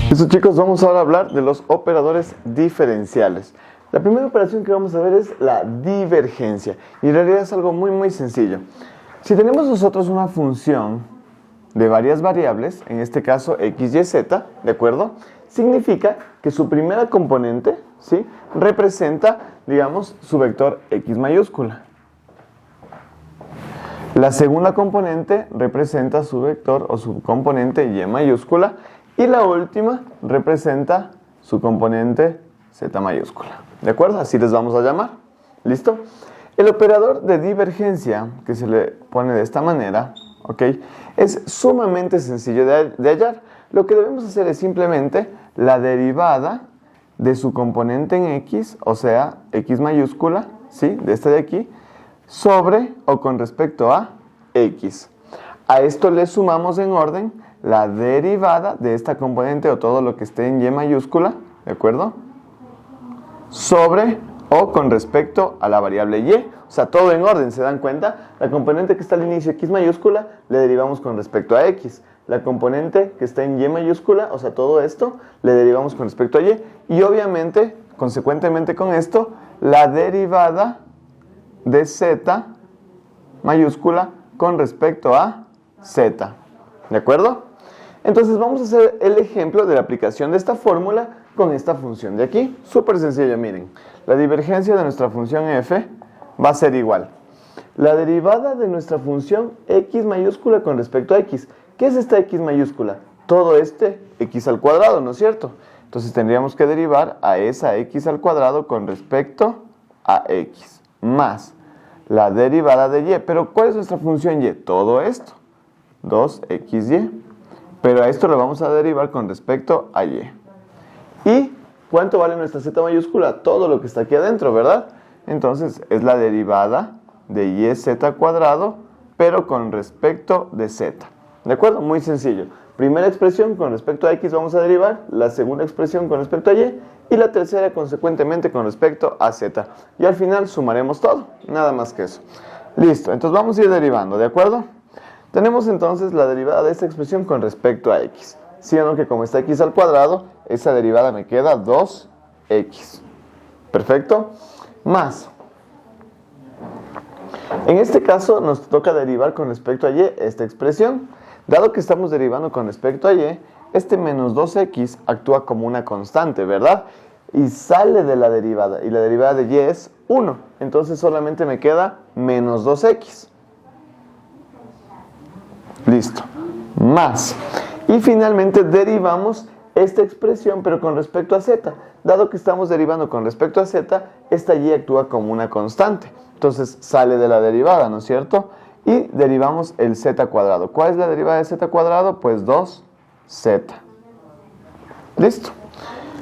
Listo, chicos, vamos ahora a hablar de los operadores diferenciales. La primera operación que vamos a ver es la divergencia y en realidad es algo muy sencillo. Si tenemos nosotros una función de varias variables, en este caso x, y, z, ¿de acuerdo? Significa que su primera componente, ¿sí?, representa, digamos, su vector x mayúscula. La segunda componente representa su vector o su componente y mayúscula. Y la última representa su componente z mayúscula. ¿De acuerdo? Así les vamos a llamar. ¿Listo? El operador de divergencia, que se le pone de esta manera, ¿ok?, es sumamente sencillo de hallar. Lo que debemos hacer es simplemente la derivada de su componente en x, o sea, x mayúscula, ¿sí?, de esta de aquí, sobre o con respecto a x. A esto le sumamos en orden la derivada de esta componente o todo lo que esté en y mayúscula, ¿de acuerdo?, sobre o con respecto a la variable y. O sea, todo en orden, ¿se dan cuenta? La componente que está al inicio x mayúscula le derivamos con respecto a x. La componente que está en y mayúscula, o sea, todo esto, le derivamos con respecto a y. Y obviamente, consecuentemente con esto, la derivada de z mayúscula con respecto a z. ¿De acuerdo? Entonces vamos a hacer el ejemplo de la aplicación de esta fórmula con esta función de aquí. Súper sencillo, miren. La divergencia de nuestra función f va a ser igual. La derivada de nuestra función x mayúscula con respecto a x. ¿Qué es esta x mayúscula? Todo este x al cuadrado, ¿no es cierto? Entonces tendríamos que derivar a esa x al cuadrado con respecto a x. Más la derivada de y. ¿Pero cuál es nuestra función y? Todo esto. 2xy. Pero a esto lo vamos a derivar con respecto a y. ¿Y cuánto vale nuestra z mayúscula? Todo lo que está aquí adentro, ¿verdad? Entonces es la derivada de yz cuadrado, pero con respecto de z. ¿De acuerdo? Muy sencillo. Primera expresión con respecto a x vamos a derivar, la segunda expresión con respecto a y, y la tercera consecuentemente con respecto a z. Y al final sumaremos todo, nada más que eso. Listo, entonces vamos a ir derivando, ¿de acuerdo? Tenemos entonces la derivada de esta expresión con respecto a x. ¿Sí o no? Que como está x al cuadrado, esa derivada me queda 2x. ¿Perfecto? Más. En este caso nos toca derivar con respecto a y esta expresión. Dado que estamos derivando con respecto a y, este menos 2x actúa como una constante, ¿verdad? Y sale de la derivada. Y la derivada de y es 1. Entonces solamente me queda menos 2x. Listo. Más. Y finalmente derivamos esta expresión, pero con respecto a z. Dado que estamos derivando con respecto a z, esta y actúa como una constante. Entonces sale de la derivada, ¿no es cierto? Y derivamos el z cuadrado. ¿Cuál es la derivada de z cuadrado? Pues 2z. Listo.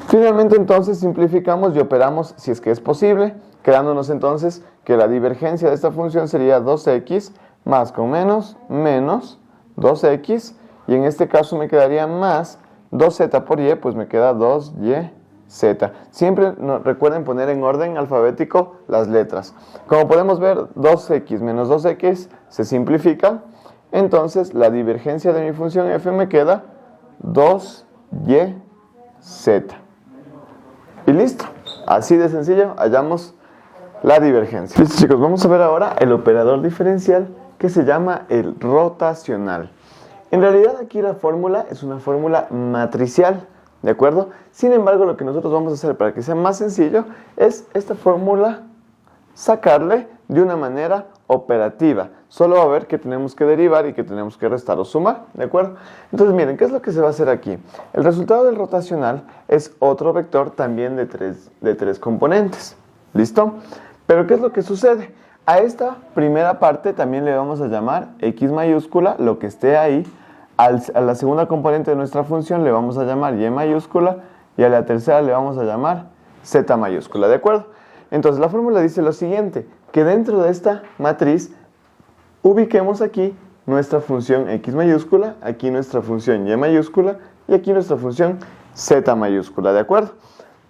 Finalmente entonces simplificamos y operamos si es que es posible, quedándonos entonces que la divergencia de esta función sería 2x más con menos 2x, y en este caso me quedaría más 2z por y, pues me queda 2yz. Siempre recuerden poner en orden alfabético las letras. Como podemos ver, 2x menos 2x se simplifica, entonces la divergencia de mi función f me queda 2yz. Y listo. Así de sencillo hallamos la divergencia. Listo, chicos, vamos a ver ahora el operador diferencial que se llama el rotacional. En realidad aquí la fórmula es una fórmula matricial, ¿de acuerdo? Sin embargo, lo que nosotros vamos a hacer para que sea más sencillo es esta fórmula sacarle de una manera operativa. Solo va a ver que tenemos que derivar y que tenemos que restar o sumar, ¿de acuerdo? Entonces miren, ¿qué es lo que se va a hacer aquí? El resultado del rotacional es otro vector también de tres componentes, ¿listo? Pero ¿qué es lo que sucede? A esta primera parte también le vamos a llamar x mayúscula, lo que esté ahí. A la segunda componente de nuestra función le vamos a llamar y mayúscula, y a la tercera le vamos a llamar z mayúscula, ¿de acuerdo? Entonces la fórmula dice lo siguiente, que dentro de esta matriz ubiquemos aquí nuestra función x mayúscula, aquí nuestra función y mayúscula, y aquí nuestra función z mayúscula, ¿de acuerdo?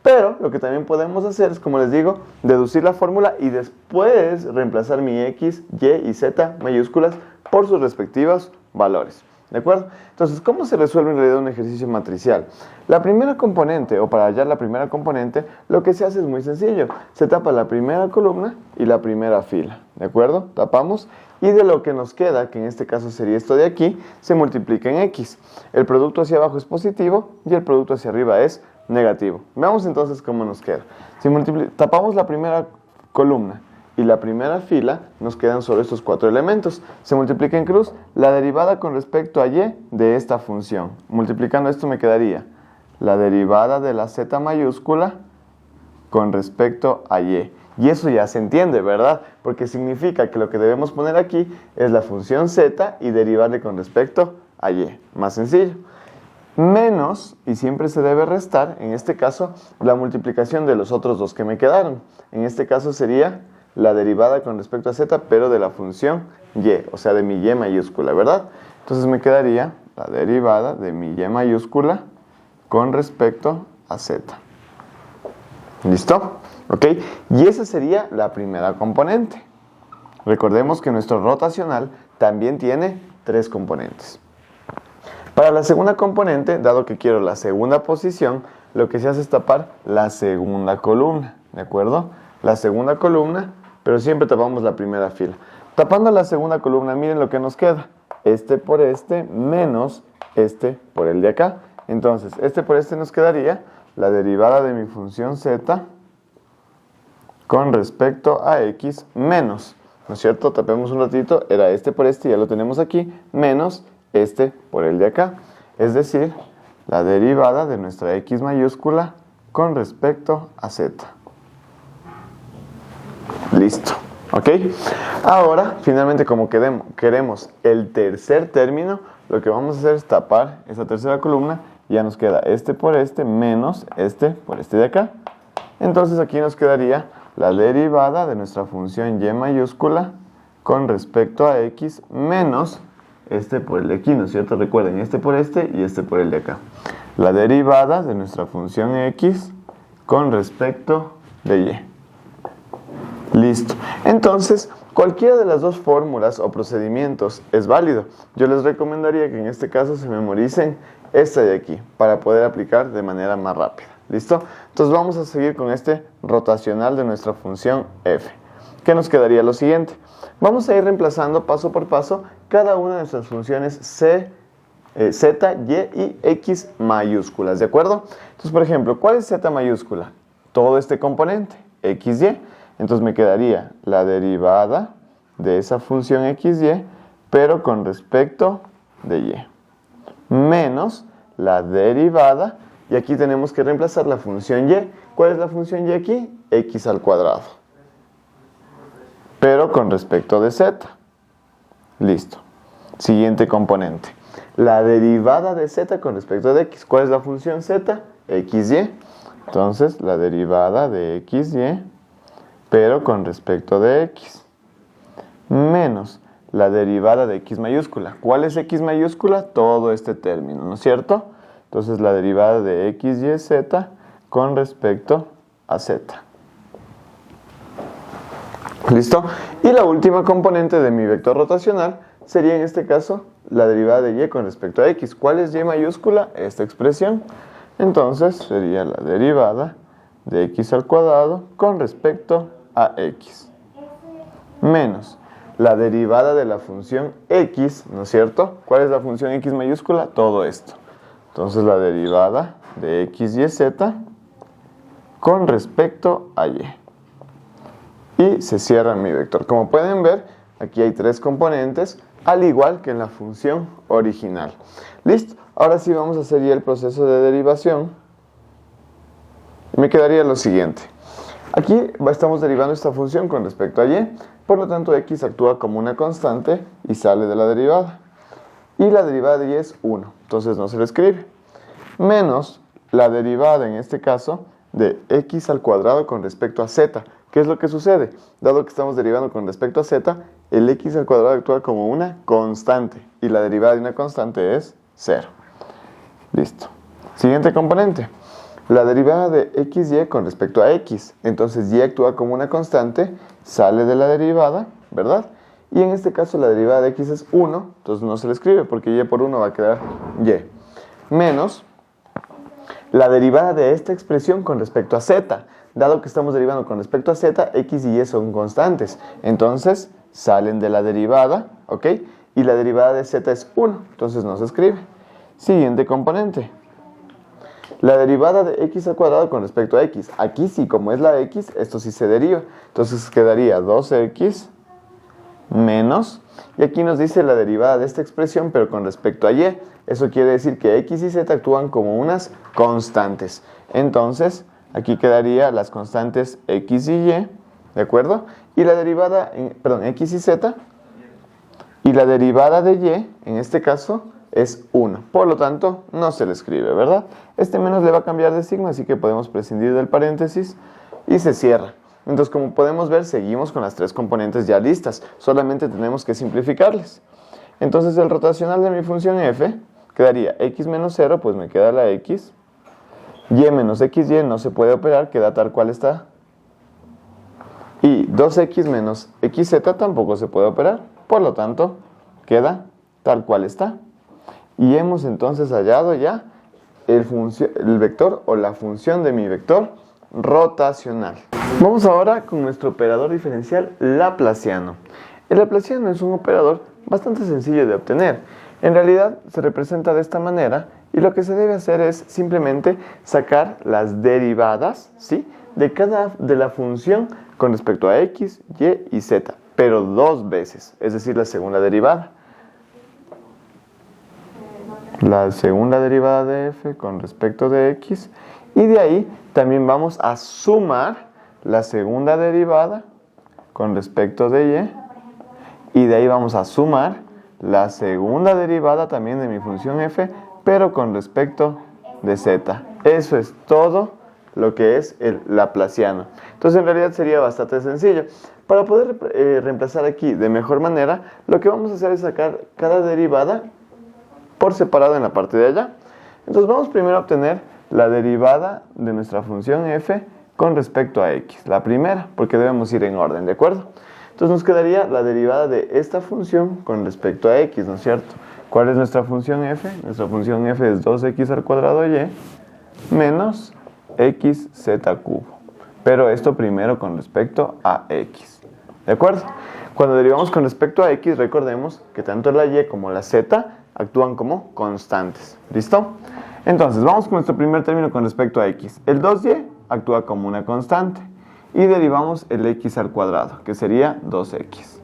Pero lo que también podemos hacer es, como les digo, deducir la fórmula y después reemplazar mi x, y y z mayúsculas por sus respectivos valores. ¿De acuerdo? Entonces, ¿cómo se resuelve en realidad un ejercicio matricial? La primera componente, o para hallar la primera componente, lo que se hace es muy sencillo. Se tapa la primera columna y la primera fila. ¿De acuerdo? Tapamos. Y de lo que nos queda, que en este caso sería esto de aquí, se multiplica en X. El producto hacia abajo es positivo y el producto hacia arriba es negativo. Veamos entonces cómo nos queda. Si tapamos la primera columna y la primera fila, nos quedan solo estos 4 elementos. Se multiplica en cruz la derivada con respecto a y de esta función. Multiplicando esto me quedaría la derivada de la z mayúscula con respecto a y. Y eso ya se entiende, ¿verdad? Porque significa que lo que debemos poner aquí es la función z y derivarle con respecto a y. Más sencillo. Menos, y siempre se debe restar, en este caso, la multiplicación de los otros dos que me quedaron. En este caso sería la derivada con respecto a z, pero de la función y, o sea, de mi y mayúscula, ¿verdad? Entonces me quedaría la derivada de mi y mayúscula con respecto a z. ¿Listo? ¿Ok? Y esa sería la primera componente. Recordemos que nuestro rotacional también tiene 3 componentes. Para la segunda componente, dado que quiero la segunda posición, lo que se hace es tapar la segunda columna, ¿de acuerdo? La segunda columna, pero siempre tapamos la primera fila. Tapando la segunda columna, miren lo que nos queda. Este por este menos este por el de acá. Entonces, este por este nos quedaría la derivada de mi función z con respecto a x menos, ¿no es cierto? Tapemos un ratito, era este por este, ya lo tenemos aquí, menos este por el de acá. Es decir, la derivada de nuestra x mayúscula con respecto a z. Listo, ¿ok? Ahora, finalmente, como queremos el tercer término, lo que vamos a hacer es tapar esa tercera columna y ya nos queda este por este menos este por este de acá. Entonces aquí nos quedaría la derivada de nuestra función y mayúscula con respecto a x menos este por el de aquí, ¿no es cierto? Recuerden, este por este y este por el de acá. La derivada de nuestra función x con respecto de y. Listo. Entonces, cualquiera de las dos fórmulas o procedimientos es válido. Yo les recomendaría que en este caso se memoricen esta de aquí para poder aplicar de manera más rápida. ¿Listo? Entonces vamos a seguir con este rotacional de nuestra función f. ¿Qué nos quedaría? Lo siguiente. Vamos a ir reemplazando paso por paso cada una de nuestras funciones z, y x mayúsculas, ¿de acuerdo? Entonces, por ejemplo, ¿cuál es z mayúscula? Todo este componente, xy. Entonces me quedaría la derivada de esa función xy, pero con respecto de y. Menos la derivada, y aquí tenemos que reemplazar la función y. ¿Cuál es la función y aquí? X al cuadrado. Pero con respecto de z. Listo. Siguiente componente. La derivada de z con respecto de x. ¿Cuál es la función z? xy. Entonces, la derivada de xy, pero con respecto de x. Menos la derivada de x mayúscula. ¿Cuál es x mayúscula? Todo este término, ¿no es cierto? Entonces, la derivada de x y z con respecto a z. ¿Listo? Y la última componente de mi vector rotacional sería en este caso la derivada de y con respecto a x. ¿Cuál es y mayúscula? Esta expresión. Entonces sería la derivada de x al cuadrado con respecto a x. Menos la derivada de la función x, ¿no es cierto? ¿Cuál es la función x mayúscula? Todo esto. Entonces la derivada de x y z con respecto a y. Y se cierra mi vector. Como pueden ver, aquí hay 3 componentes, al igual que en la función original. ¿Listo? Ahora sí vamos a hacer ya el proceso de derivación. Y me quedaría lo siguiente. Aquí estamos derivando esta función con respecto a y. Por lo tanto, x actúa como una constante y sale de la derivada. Y la derivada de y es 1. Entonces no se le escribe. Menos la derivada, en este caso, de x al cuadrado con respecto a z. ¿Qué es lo que sucede? Dado que estamos derivando con respecto a z, el x al cuadrado actúa como una constante. Y la derivada de una constante es 0. Listo. Siguiente componente. La derivada de xy con respecto a x. Entonces y actúa como una constante, sale de la derivada, ¿verdad? Y en este caso la derivada de x es 1, entonces no se le escribe porque y por 1 va a quedar y. Menos la derivada de esta expresión con respecto a z. Dado que estamos derivando con respecto a z, x y y son constantes. Entonces salen de la derivada, ¿ok? Y la derivada de z es 1, entonces no se escribe. Siguiente componente. La derivada de x al cuadrado con respecto a x. Aquí sí, como es la x, esto sí se deriva. Entonces quedaría 2x menos, y aquí nos dice la derivada de esta expresión, pero con respecto a y. Eso quiere decir que x y z actúan como unas constantes. Entonces, aquí quedaría las constantes x y y, ¿de acuerdo? Y la derivada, x y z, y la derivada de y, en este caso, es 1. Por lo tanto, no se le escribe, ¿verdad? Este menos le va a cambiar de signo, así que podemos prescindir del paréntesis y se cierra. Entonces, como podemos ver, seguimos con las tres componentes ya listas. Solamente tenemos que simplificarles. Entonces, el rotacional de mi función f quedaría x menos 0, pues me queda la x. Y menos xy no se puede operar, queda tal cual está. Y 2x menos xz tampoco se puede operar. Por lo tanto, queda tal cual está. Y hemos entonces hallado ya el vector o la función de mi vector rotacional. Vamos ahora con nuestro operador diferencial laplaciano. El laplaciano es un operador bastante sencillo de obtener. En realidad se representa de esta manera y lo que se debe hacer es simplemente sacar las derivadas, ¿sí?, de la función con respecto a x, y y z, pero dos veces, es decir, la segunda derivada. La segunda derivada de f con respecto de x, y de ahí también vamos a sumar la segunda derivada con respecto de y de ahí vamos a sumar la segunda derivada también de mi función f, pero con respecto de z. Eso es todo lo que es el laplaciano. Entonces en realidad sería bastante sencillo. Para poder reemplazar aquí de mejor manera, lo que vamos a hacer es sacar cada derivada por separado en la parte de allá. Entonces vamos primero a obtener la derivada de nuestra función f con respecto a x. La primera, porque debemos ir en orden, ¿de acuerdo? Entonces nos quedaría la derivada de esta función con respecto a x, ¿no es cierto? ¿Cuál es nuestra función f? Nuestra función f es 2x al cuadrado y menos xz cubo. Pero esto primero con respecto a x, ¿de acuerdo? Cuando derivamos con respecto a x, recordemos que tanto la y como la z actúan como constantes. ¿Listo? Entonces, vamos con nuestro primer término con respecto a x. El 2y actúa como una constante. Y derivamos el x al cuadrado, que sería 2x.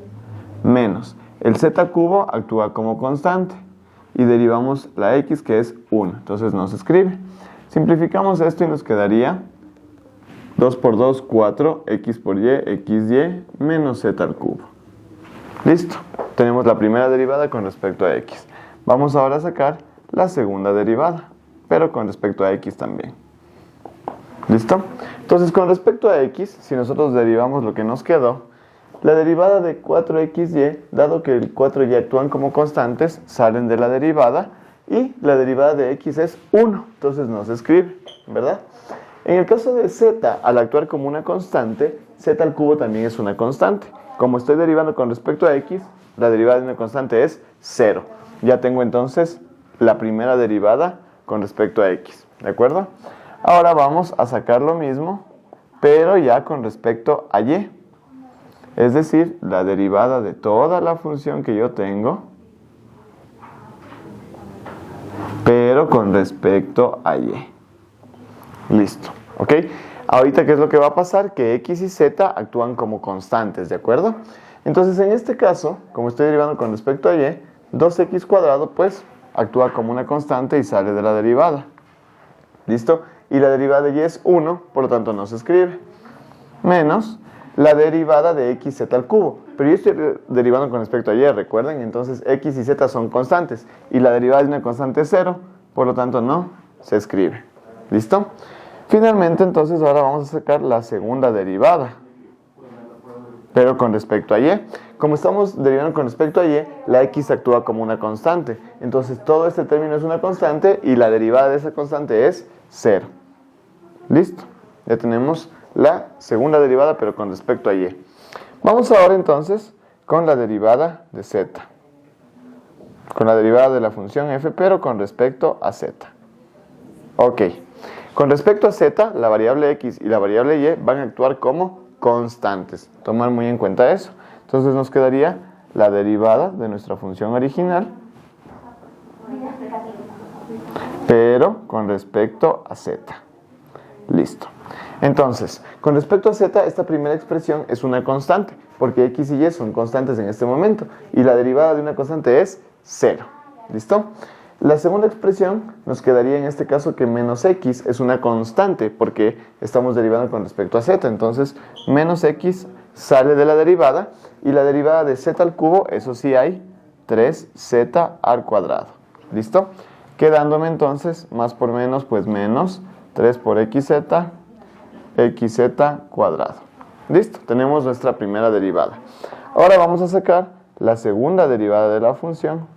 Menos el z cubo actúa como constante. Y derivamos la x, que es 1. Entonces no se escribe. Simplificamos esto y nos quedaría 2 por 2, 4, x por y, xy, menos z al cubo. Listo. Tenemos la primera derivada con respecto a x. Vamos ahora a sacar la segunda derivada, pero con respecto a x también. ¿Listo? Entonces, con respecto a x, si nosotros derivamos lo que nos quedó, la derivada de 4xy, dado que el 4y actúan como constantes, salen de la derivada, y la derivada de x es 1, entonces no se escribe, ¿verdad? En el caso de z, al actuar como una constante, z al cubo también es una constante. Como estoy derivando con respecto a x, la derivada de una constante es 0. Ya tengo entonces la primera derivada con respecto a x, ¿de acuerdo? Ahora vamos a sacar lo mismo, pero ya con respecto a y. Es decir, la derivada de toda la función que yo tengo, pero con respecto a y. Listo, ¿ok? Ahorita, ¿qué es lo que va a pasar? Que x y z actúan como constantes, ¿de acuerdo? Entonces, en este caso, como estoy derivando con respecto a y, 2x cuadrado, pues, actúa como una constante y sale de la derivada. ¿Listo? Y la derivada de y es 1, por lo tanto no se escribe. Menos la derivada de xz al cubo. Pero yo estoy derivando con respecto a y, recuerden, entonces x y z son constantes. Y la derivada de una constante es 0, por lo tanto no se escribe. ¿Listo? Finalmente, entonces, ahora vamos a sacar la segunda derivada, pero con respecto a y. Como estamos derivando con respecto a y, la x actúa como una constante. Entonces, todo este término es una constante y la derivada de esa constante es 0. ¿Listo? Ya tenemos la segunda derivada, pero con respecto a y. Vamos ahora, entonces, con la derivada de z. Con la derivada de la función f, pero con respecto a z. Ok. Con respecto a z, la variable x y la variable y van a actuar como constantes. Tomar muy en cuenta eso. Entonces nos quedaría la derivada de nuestra función original, pero con respecto a z. Listo. Entonces, con respecto a z, esta primera expresión es una constante, porque x y y son constantes en este momento, y la derivada de una constante es 0. ¿Listo? La segunda expresión nos quedaría en este caso que menos x es una constante, porque estamos derivando con respecto a z, entonces menos x sale de la derivada, y la derivada de z al cubo, eso sí hay 3z al cuadrado. ¿Listo? Quedándome entonces, más por menos, pues menos 3 por xz cuadrado. Listo, tenemos nuestra primera derivada. Ahora vamos a sacar la segunda derivada de la función,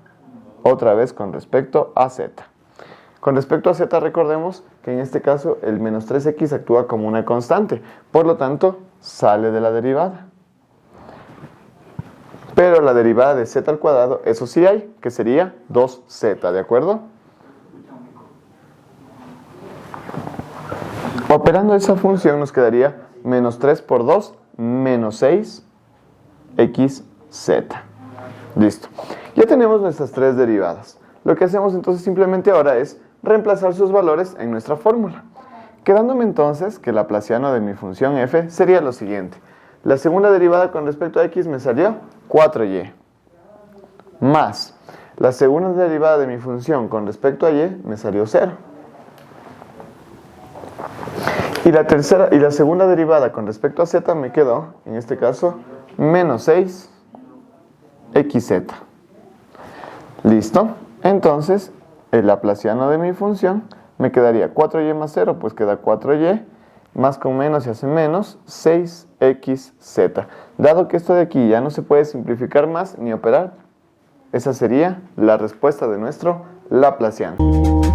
otra vez con respecto a z. Con respecto a z, recordemos que en este caso el menos 3x actúa como una constante, por lo tanto sale de la derivada. Pero la derivada de z al cuadrado, eso sí hay, que sería 2z, ¿de acuerdo? Operando esa función nos quedaría menos 3 por 2, menos 6xz. Listo. Ya tenemos nuestras tres derivadas. Lo que hacemos entonces simplemente ahora es reemplazar sus valores en nuestra fórmula. Quedándome entonces que el laplaciano de mi función f sería lo siguiente. La segunda derivada con respecto a x me salió 4y. Más la segunda derivada de mi función con respecto a y me salió 0. Y la segunda derivada con respecto a z me quedó, en este caso, menos 6xz. ¿Listo? Entonces, el laplaciano de mi función me quedaría 4y más 0, pues queda 4y, más con menos se hace menos, 6xz. Dado que esto de aquí ya no se puede simplificar más ni operar, esa sería la respuesta de nuestro laplaciano.